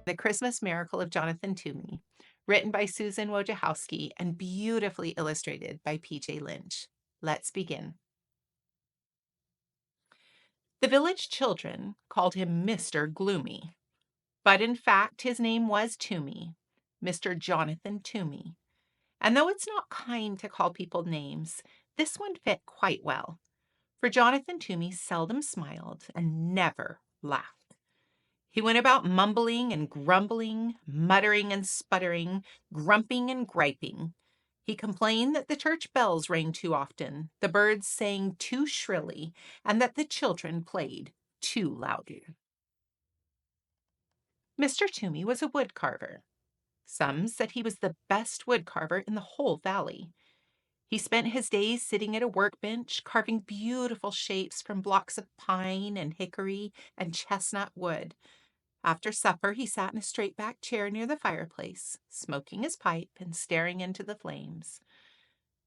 The Christmas Miracle of Jonathan Toomey, written by Susan Wojciechowski and beautifully illustrated by P.J. Lynch. Let's begin. The village children called him Mr. Gloomy, but in fact his name was Toomey, Mr. Jonathan Toomey. And though it's not kind to call people names, this one fit quite well, for Jonathan Toomey seldom smiled and never laughed. He went about mumbling and grumbling, muttering and sputtering, grumping and griping. He complained that the church bells rang too often, the birds sang too shrilly, and that the children played too loudly. Mr. Toomey was a woodcarver. Some said he was the best woodcarver in the whole valley. He spent his days sitting at a workbench, carving beautiful shapes from blocks of pine and hickory and chestnut wood. After supper, he sat in a straight back chair near the fireplace, smoking his pipe and staring into the flames.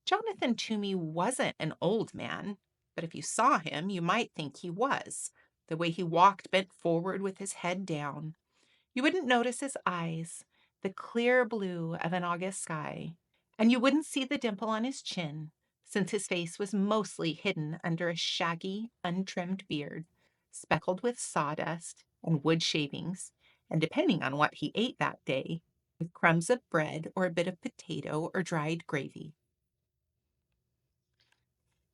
Jonathan Toomey wasn't an old man, but if you saw him, you might think he was. The way he walked bent forward with his head down. You wouldn't notice his eyes, the clear blue of an August sky, and you wouldn't see the dimple on his chin, since his face was mostly hidden under a shaggy, untrimmed beard, speckled with sawdust and wood shavings, and depending on what he ate that day, with crumbs of bread or a bit of potato or dried gravy.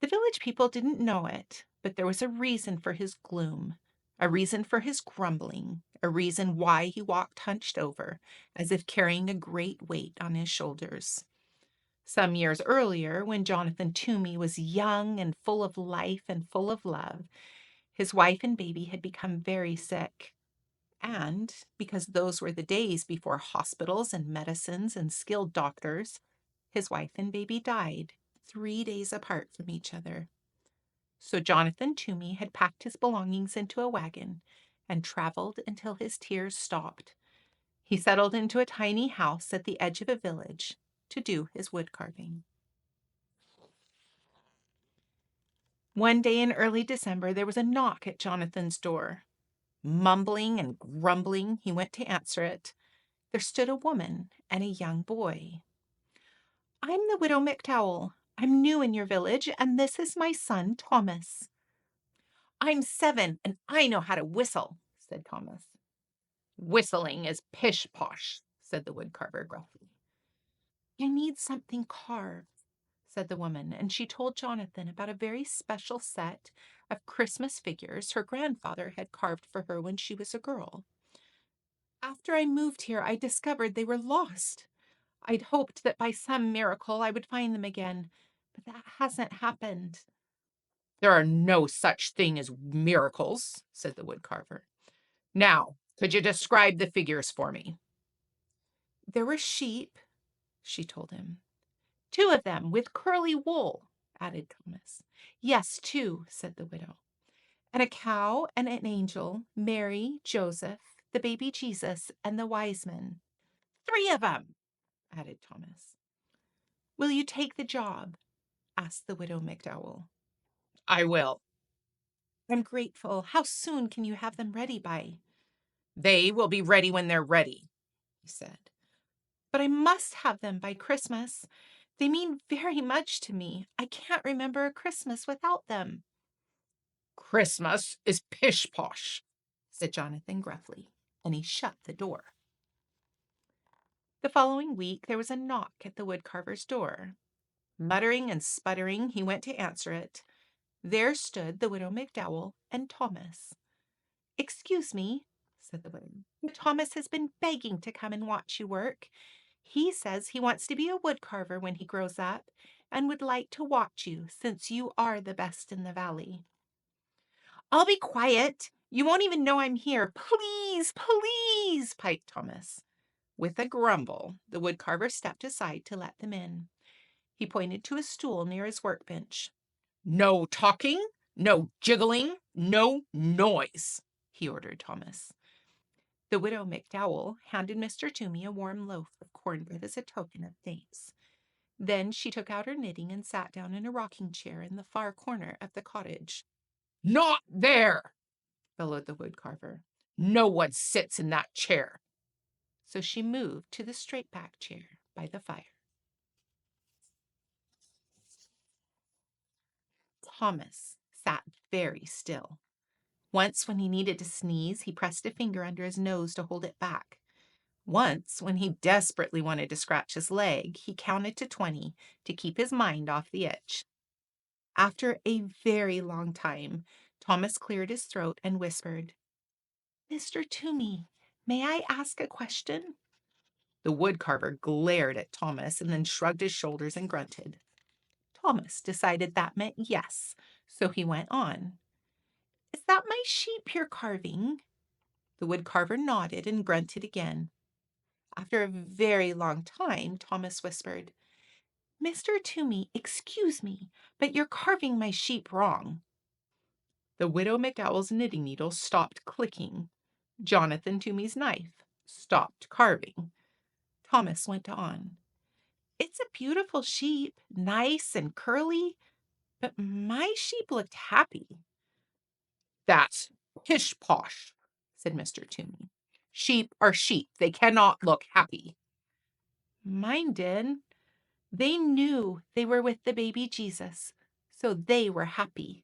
The village people didn't know it, but there was a reason for his gloom, a reason for his grumbling, a reason why he walked hunched over, as if carrying a great weight on his shoulders. Some years earlier, when Jonathan Toomey was young and full of life and full of love, his wife and baby had become very sick. And because those were the days before hospitals and medicines and skilled doctors, his wife and baby died 3 days apart from each other. So Jonathan Toomey had packed his belongings into a wagon and traveled until his tears stopped. He settled into a tiny house at the edge of a village to do his wood carving. One day in early December, there was a knock at Jonathan's door. Mumbling and grumbling, he went to answer it. There stood a woman and a young boy. "I'm the widow McDowell. I'm new in your village, and this is my son, Thomas." "I'm 7, and I know how to whistle," said Thomas. "Whistling is pish-posh," said the woodcarver gruffly. "I need something carved," said the woman, and she told Jonathan about a very special set of Christmas figures her grandfather had carved for her when she was a girl. "After I moved here, I discovered they were lost. I'd hoped that by some miracle I would find them again, but that hasn't happened." "There are no such thing as miracles," said the woodcarver. "Now, could you describe the figures for me?" "There were sheep," she told him. "2 of them with curly wool," added Thomas. "Yes, 2," said the widow. "And a cow and an angel, Mary, Joseph, the baby Jesus, and the wise men." "3 of them," added Thomas. "Will you take the job?" asked the widow McDowell. "I will." "I'm grateful. How soon can you have them ready by?" "They will be ready when they're ready," he said. "But I must have them by Christmas. They mean very much to me. I can't remember a Christmas without them." "Christmas is pish-posh," said Jonathan gruffly, and he shut the door. The following week there was a knock at the woodcarver's door. Muttering and sputtering, he went to answer it. There stood the widow McDowell and Thomas. "Excuse me," said the widow, "but Thomas has been begging to come and watch you work. He says he wants to be a woodcarver when he grows up and would like to watch you since you are the best in the valley." "I'll be quiet. You won't even know I'm here. Please, please," piped Thomas. With a grumble, the woodcarver stepped aside to let them in. He pointed to a stool near his workbench. "No talking, no jiggling, no noise," he ordered Thomas. The widow McDowell handed Mr. Toomey a warm loaf of cornbread as a token of thanks. Then she took out her knitting and sat down in a rocking chair in the far corner of the cottage. "Not there," bellowed the woodcarver. "No one sits in that chair." so she moved to the straight back chair by the fire. Thomas sat very still. Once, when he needed to sneeze, he pressed a finger under his nose to hold it back. Once, when he desperately wanted to scratch his leg, he counted to 20 to keep his mind off the itch. After a very long time, Thomas cleared his throat and whispered, "Mr. Toomey, may I ask a question?" The woodcarver glared at Thomas and then shrugged his shoulders and grunted. Thomas decided that meant yes, so he went on. "Is that my sheep you're carving?" The woodcarver nodded and grunted again. After a very long time, Thomas whispered, "Mr. Toomey, excuse me, but you're carving my sheep wrong." The widow McDowell's knitting needle stopped clicking. Jonathan Toomey's knife stopped carving. Thomas went on. "It's a beautiful sheep, nice and curly, but my sheep looked happy." "That's pish-posh," said Mr. Toomey. "Sheep are sheep. They cannot look happy." "Mine did. They knew they were with the baby Jesus, so they were happy."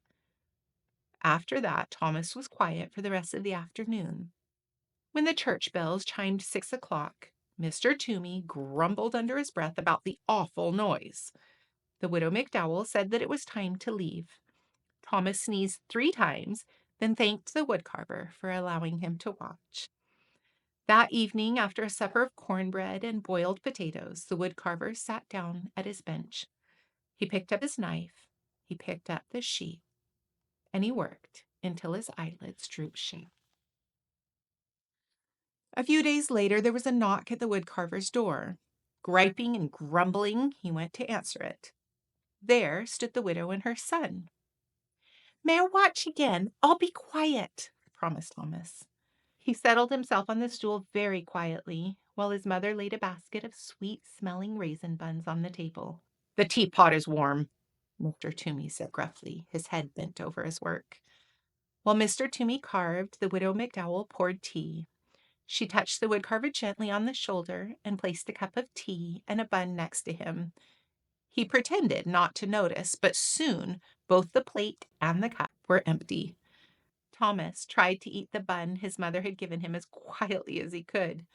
After that, Thomas was quiet for the rest of the afternoon. When the church bells chimed 6 o'clock, Mr. Toomey grumbled under his breath about the awful noise. The widow McDowell said that it was time to leave. Thomas sneezed 3 times, then thanked the woodcarver for allowing him to watch. That evening, after a supper of cornbread and boiled potatoes, the woodcarver sat down at his bench. He picked up his knife, he picked up the sheet, and he worked until his eyelids drooped shut. A few days later, there was a knock at the woodcarver's door. Griping and grumbling, he went to answer it. There stood the widow and her son. "May I watch again? I'll be quiet," promised Thomas. He settled himself on the stool very quietly, while his mother laid a basket of sweet-smelling raisin buns on the table. "The teapot is warm," Mr. Toomey said gruffly, his head bent over his work. While Mr. Toomey carved, the widow McDowell poured tea. She touched the woodcarver gently on the shoulder and placed a cup of tea and a bun next to him. He pretended not to notice, but soon both the plate and the cup were empty. Thomas tried to eat the bun his mother had given him as quietly as he could,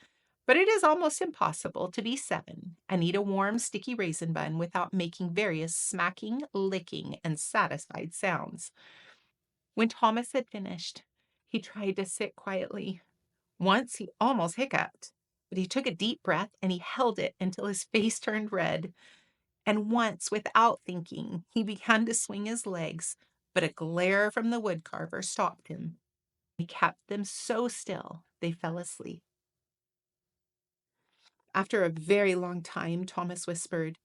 but it is almost impossible to be 7 and eat a warm, sticky raisin bun without making various smacking, licking, and satisfied sounds. When Thomas had finished, he tried to sit quietly. Once he almost hiccuped, but he took a deep breath and he held it until his face turned red. And once, without thinking, he began to swing his legs, but a glare from the woodcarver stopped him. He kept them so still they fell asleep. After a very long time, Thomas whispered,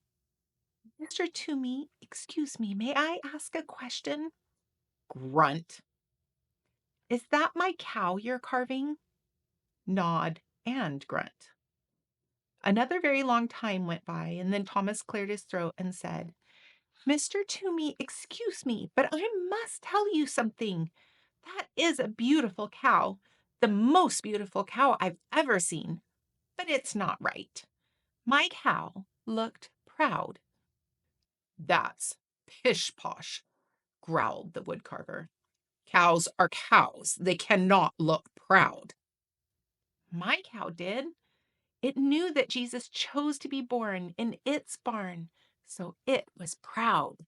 "Mr. Toomey, excuse me, may I ask a question?" Grunt. "Is that my cow you're carving?" Nod and grunt. Another very long time went by, and then Thomas cleared his throat and said, "Mr. Toomey, excuse me, but I must tell you something. That is a beautiful cow, the most beautiful cow I've ever seen, but it's not right. My cow looked proud." "That's pish-posh," growled the woodcarver. "Cows are cows. They cannot look proud." "My cow did. It knew that Jesus chose to be born in its barn, so it was proud."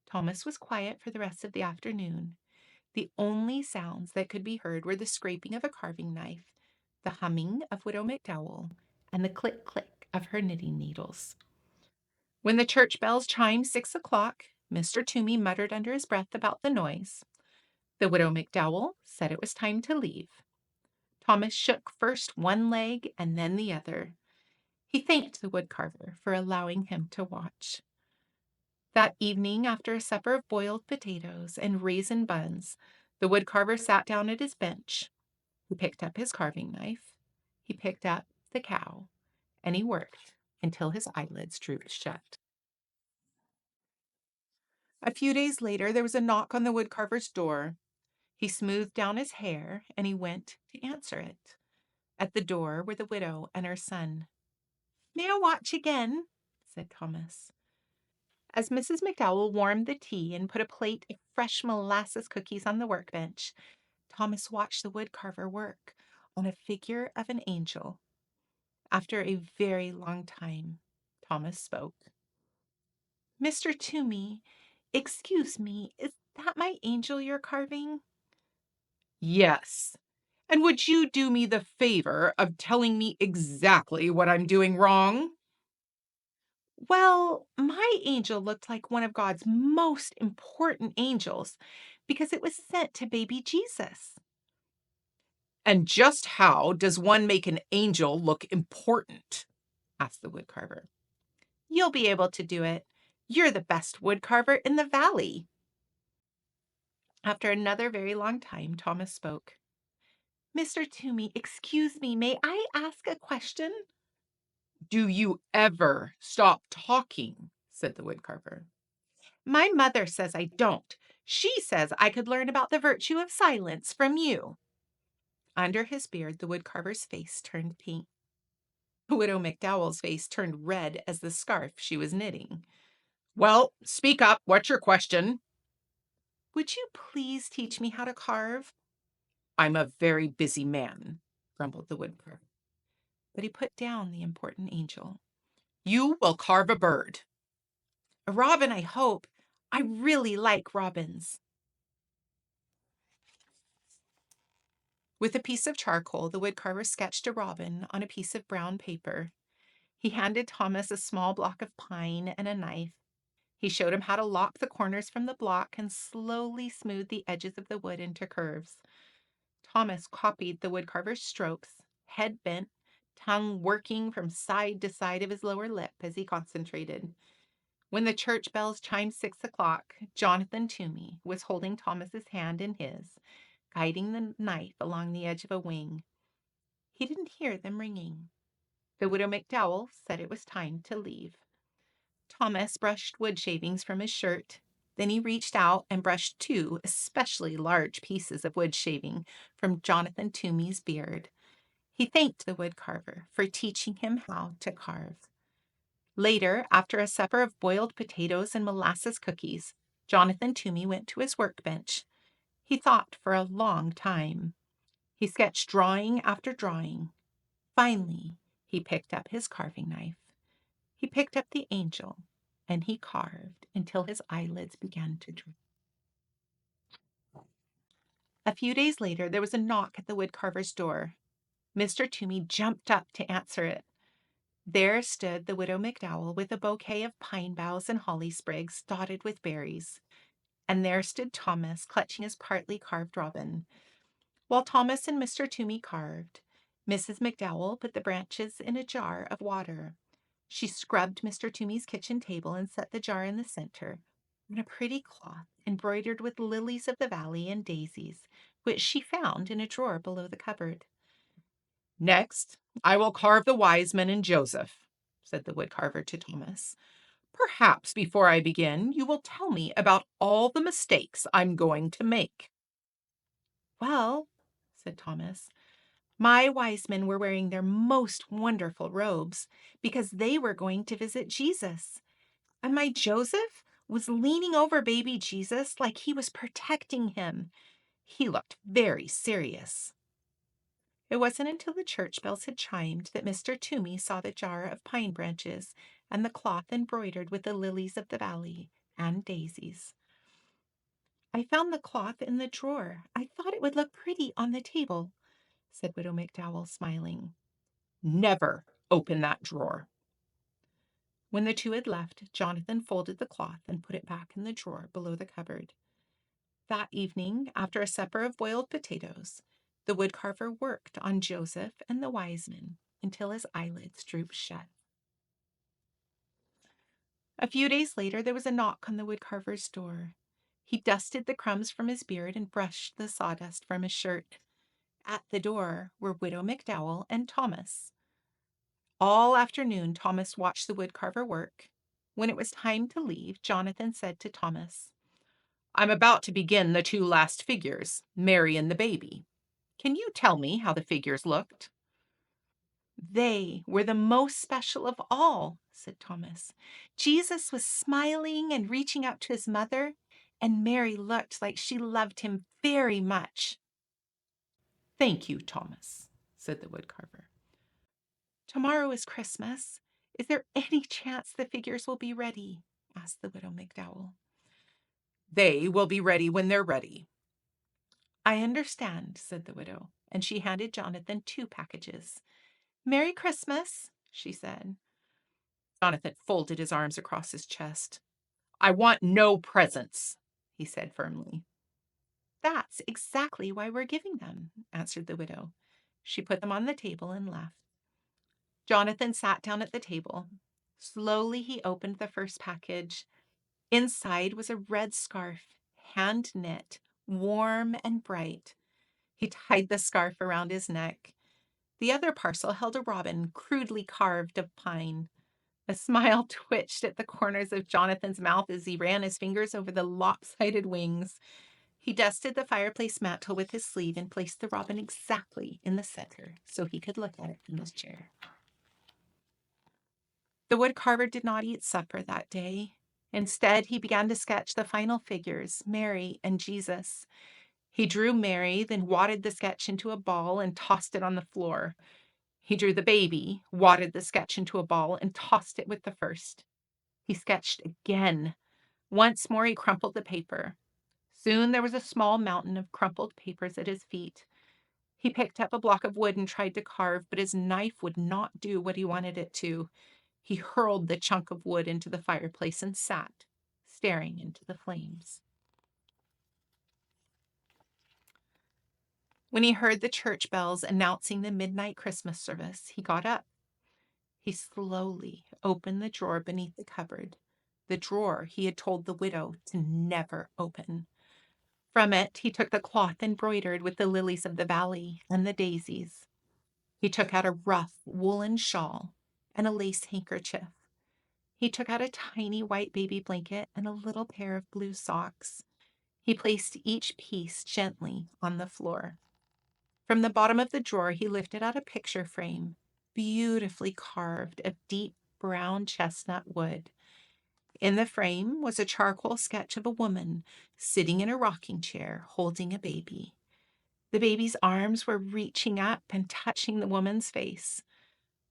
Thomas was quiet for the rest of the afternoon. The only sounds that could be heard were the scraping of a carving knife, the humming of Widow McDowell, and the click-click of her knitting needles. When the church bells chimed 6 o'clock, Mr. Toomey muttered under his breath about the noise. The Widow McDowell said it was time to leave. Thomas shook first one leg and then the other. He thanked the woodcarver for allowing him to watch. That evening, after a supper of boiled potatoes and raisin buns, the woodcarver sat down at his bench. He picked up his carving knife, he picked up the cow, and he worked until his eyelids drooped shut. A few days later, there was a knock on the woodcarver's door. He smoothed down his hair and he went to answer it. At the door were the widow and her son. "May I watch again?" said Thomas. As Mrs. McDowell warmed the tea and put a plate of fresh molasses cookies on the workbench, Thomas watched the woodcarver work on a figure of an angel. After a very long time, Thomas spoke. "Mr. Toomey, excuse me, is that my angel you're carving?" Yes. And would you do me the favor of telling me exactly what I'm doing wrong? Well, my angel looked like one of God's most important angels because it was sent to baby Jesus. And just how does one make an angel look important? Asked the woodcarver. You'll be able to do it. You're the best woodcarver in the valley. After another very long time, Thomas spoke. "Mr. Toomey, excuse me, may I ask a question?" Do you ever stop talking? Said the woodcarver. "My mother says I don't. She says I could learn about the virtue of silence from you." Under his beard, the woodcarver's face turned pink. The widow McDowell's face turned red as the scarf she was knitting. Well, speak up. What's your question? "Would you please teach me how to carve?" I'm a very busy man, grumbled the woodcarver. But he put down the important angel. You will carve a bird. "A robin, I hope. I really like robins." With a piece of charcoal, the woodcarver sketched a robin on a piece of brown paper. He handed Thomas a small block of pine and a knife. He showed him how to lock the corners from the block and slowly smooth the edges of the wood into curves. Thomas copied the woodcarver's strokes, head bent, tongue working from side to side of his lower lip as he concentrated. When the church bells chimed 6 o'clock, Jonathan Toomey was holding Thomas's hand in his, guiding the knife along the edge of a wing. He didn't hear them ringing. The widow McDowell said it was time to leave. Thomas brushed wood shavings from his shirt. Then he reached out and brushed two especially large pieces of wood shaving from Jonathan Toomey's beard. He thanked the woodcarver for teaching him how to carve. Later, after a supper of boiled potatoes and molasses cookies, Jonathan Toomey went to his workbench. He thought for a long time. He sketched drawing after drawing. Finally, he picked up his carving knife. He picked up the angel, and he carved until his eyelids began to droop. A few days later, there was a knock at the woodcarver's door. Mr. Toomey jumped up to answer it. There stood the widow McDowell with a bouquet of pine boughs and holly sprigs dotted with berries. And there stood Thomas clutching his partly carved robin. While Thomas and Mr. Toomey carved, Mrs. McDowell put the branches in a jar of water. She scrubbed Mr. Toomey's kitchen table and set the jar in the center on a pretty cloth embroidered with lilies of the valley and daisies, which she found in a drawer below the cupboard. Next, I will carve the wise men and Joseph, said the woodcarver to Thomas. Perhaps before I begin, you will tell me about all the mistakes I'm going to make. "Well," said Thomas, "my wise men were wearing their most wonderful robes because they were going to visit Jesus. And my Joseph was leaning over baby Jesus like he was protecting him. He looked very serious." It wasn't until the church bells had chimed that Mr. Toomey saw the jar of pine branches and the cloth embroidered with the lilies of the valley and daisies. "I found the cloth in the drawer. I thought it would look pretty on the table," said Widow McDowell, smiling. Never open that drawer. When the two had left, Jonathan folded the cloth and put it back in the drawer below the cupboard. That evening, after a supper of boiled potatoes, the woodcarver worked on Joseph and the wise men until his eyelids drooped shut. A few days later, there was a knock on the woodcarver's door. He dusted the crumbs from his beard and brushed the sawdust from his shirt. At the door were Widow McDowell and Thomas. All afternoon, Thomas watched the woodcarver work. When it was time to leave, Jonathan said to Thomas, I'm about to begin the two last figures, Mary and the baby. Can you tell me how the figures looked? They were the most special of all, said Thomas. Jesus was smiling and reaching out to his mother, and Mary looked like she loved him very much. Thank you, Thomas, said the woodcarver. Tomorrow is Christmas. Is there any chance the figures will be ready? Asked the widow McDowell. They will be ready when they're ready. I understand, said the widow, and she handed Jonathan 2 packages. Merry Christmas, she said. Jonathan folded his arms across his chest. I want no presents, he said firmly. That's exactly why we're giving them, answered the widow. She put them on the table and left. Jonathan sat down at the table. Slowly he opened the first package. Inside was a red scarf, hand knit, warm and bright. He tied the scarf around his neck. The other parcel held a robin crudely carved of pine. A smile twitched at the corners of Jonathan's mouth as he ran his fingers over the lopsided wings. He dusted the fireplace mantel with his sleeve and placed the robin exactly in the center so he could look at it from his chair. The woodcarver did not eat supper that day. Instead, he began to sketch the final figures, Mary and Jesus. He drew Mary, then wadded the sketch into a ball and tossed it on the floor. He drew the baby, wadded the sketch into a ball, and tossed it with the first. He sketched again. Once more, he crumpled the paper. Soon there was a small mountain of crumpled papers at his feet. He picked up a block of wood and tried to carve, but his knife would not do what he wanted it to. He hurled the chunk of wood into the fireplace and sat, staring into the flames. When he heard the church bells announcing the midnight Christmas service, he got up. He slowly opened the drawer beneath the cupboard, the drawer he had told the widow to never open. From it, he took the cloth embroidered with the lilies of the valley and the daisies. He took out a rough woolen shawl and a lace handkerchief. He took out a tiny white baby blanket and a little pair of blue socks. He placed each piece gently on the floor. From the bottom of the drawer, he lifted out a picture frame, beautifully carved of deep brown chestnut wood. In the frame was a charcoal sketch of a woman sitting in a rocking chair holding a baby. The baby's arms were reaching up and touching the woman's face.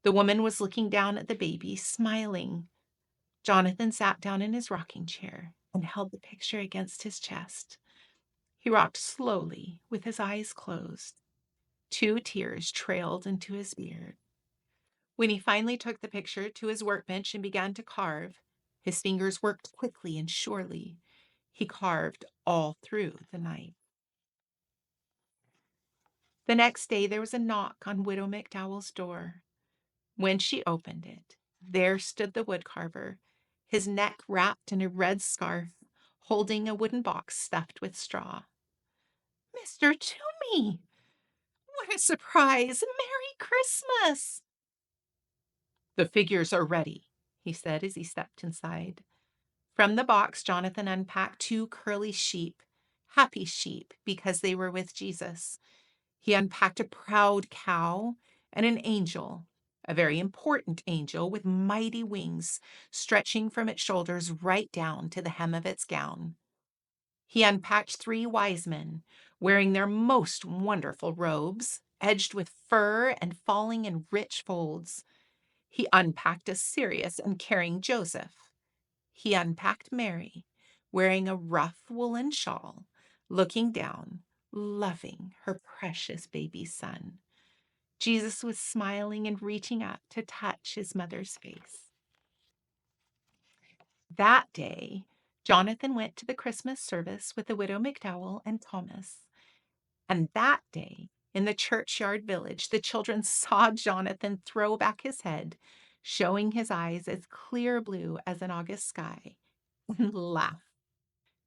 The woman was looking down at the baby, smiling. Jonathan sat down in his rocking chair and held the picture against his chest. He rocked slowly with his eyes closed. 2 tears trailed into his beard. When he finally took the picture to his workbench and began to carve, his fingers worked quickly and surely. He carved all through the night. The next day there was a knock on Widow McDowell's door. When she opened it, there stood the woodcarver, his neck wrapped in a red scarf, holding a wooden box stuffed with straw. Mr. Toomey! What a surprise! Merry Christmas! The figures are ready, he said as he stepped inside. From the box, Jonathan unpacked 2 curly sheep, happy sheep because they were with Jesus. He unpacked a proud cow and an angel, a very important angel with mighty wings stretching from its shoulders right down to the hem of its gown. He unpacked 3 wise men wearing their most wonderful robes, edged with fur and falling in rich folds. He unpacked a serious and caring Joseph. He unpacked Mary, wearing a rough woolen shawl, looking down, loving her precious baby son. Jesus was smiling and reaching up to touch his mother's face. That day, Jonathan went to the Christmas service with the widow McDowell and Thomas. And that day, in the churchyard village, the children saw Jonathan throw back his head, showing his eyes as clear blue as an August sky, and laugh.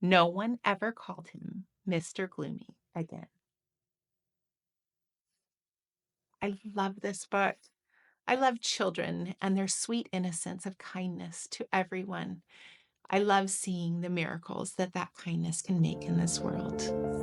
No one ever called him Mr. Gloomy again. I love this book. I love children and their sweet innocence of kindness to everyone. I love seeing the miracles that kindness can make in this world.